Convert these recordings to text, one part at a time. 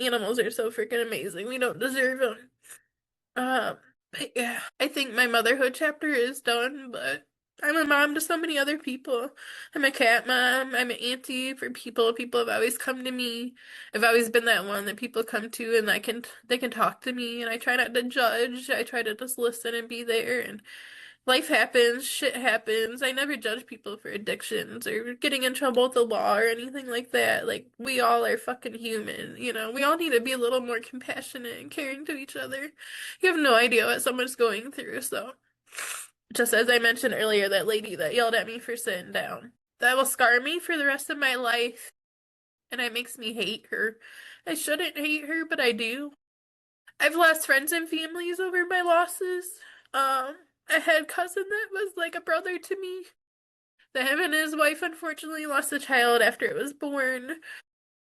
Animals are so freaking amazing. We don't deserve them. But yeah, I think my motherhood chapter is done, but I'm a mom to so many other people. I'm a cat mom. I'm an auntie for people. People have always come to me. I've always been that one that people come to and they can talk to me, and I try not to judge. I try to just listen and be there, and life happens, shit happens. I never judge people for addictions or getting in trouble with the law or anything like that. Like, we all are fucking human, you know? We all need to be a little more compassionate and caring to each other. You have no idea what someone's going through, so. Just as I mentioned earlier, that lady that yelled at me for sitting down. That will scar me for the rest of my life, and it makes me hate her. I shouldn't hate her, but I do. I've lost friends and families over my losses. I had a cousin that was like a brother to me. That him and his wife unfortunately lost a child after it was born.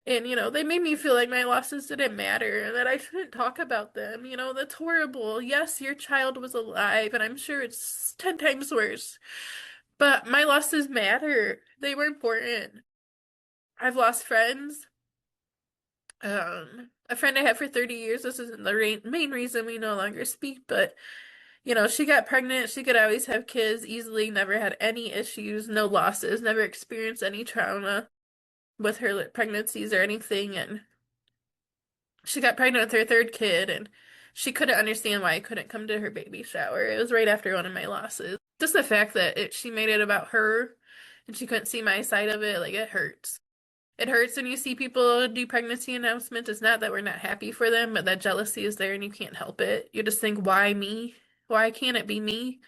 And, they made me feel like my losses didn't matter and that I shouldn't talk about them. That's horrible. Yes, your child was alive, and I'm sure it's 10 times worse. But my losses matter. They were important. I've lost friends. A friend I had for 30 years, this isn't the main reason we no longer speak, but she got pregnant. She could always have kids easily, never had any issues, no losses, never experienced any trauma with her pregnancies or anything. And she got pregnant with her third kid, and she couldn't understand why I couldn't come to her baby shower. It was right after one of my losses. Just the fact that she made it about her and she couldn't see my side of it, like, it hurts. It hurts when you see people do pregnancy announcements. It's not that we're not happy for them, but that jealousy is there and you can't help it. You just think, why me? Why can't it be me?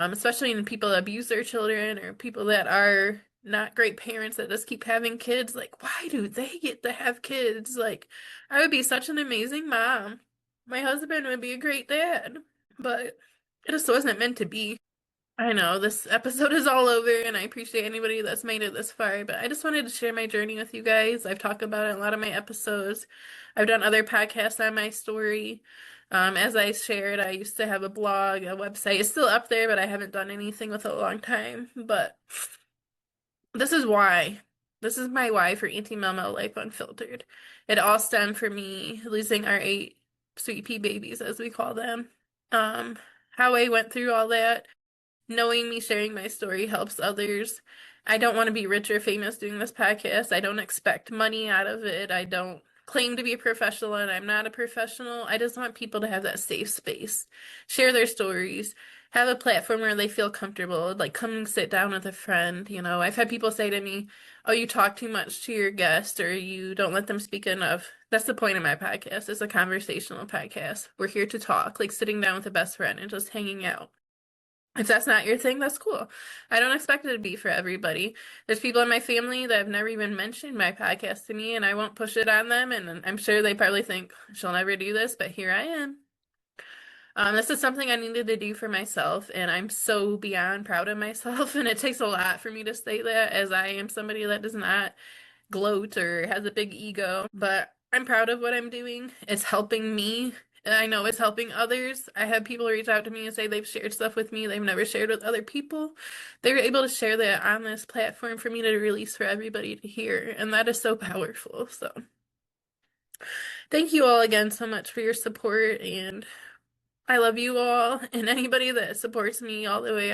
Especially when people abuse their children or people that are not great parents that just keep having kids. Like, why do they get to have kids? Like, I would be such an amazing mom. My husband would be a great dad, but it just wasn't meant to be. I know this episode is all over, and I appreciate anybody that's made it this far, but I just wanted to share my journey with you guys. I've talked about it in a lot of my episodes. I've done other podcasts on my story. As I shared, I used to have a blog, a website. It's still up there, but I haven't done anything with it a long time. But this is why. This is my why for Auntie Mel Mel Life Unfiltered. It all stemmed from me losing our 8 sweet pea babies, as we call them. Um, how I went through all that. Knowing me sharing my story helps others. I don't want to be rich or famous doing this podcast. I don't expect money out of it. I don't claim to be a professional, and I'm not a professional. I just want people to have that safe space, share their stories, have a platform where they feel comfortable, like come and sit down with a friend. I've had people say to me, "Oh, you talk too much to your guests, or you don't let them speak enough." That's the point of my podcast. It's a conversational podcast. We're here to talk, like sitting down with a best friend and just hanging out. If that's not your thing, that's cool. I don't expect it to be for everybody. There's people in my family that have never even mentioned my podcast to me, and I won't push it on them. And I'm sure they probably think she'll never do this, but here I am. This is something I needed to do for myself, and I'm so beyond proud of myself. And it takes a lot for me to say that, as I am somebody that does not gloat or has a big ego. But I'm proud of what I'm doing. It's helping me. And I know it's helping others. I have people reach out to me and say they've shared stuff with me they've never shared with other people. They were able to share that on this platform for me to release for everybody to hear. And that is so powerful. So thank you all again so much for your support. And I love you all and anybody that supports me all the way.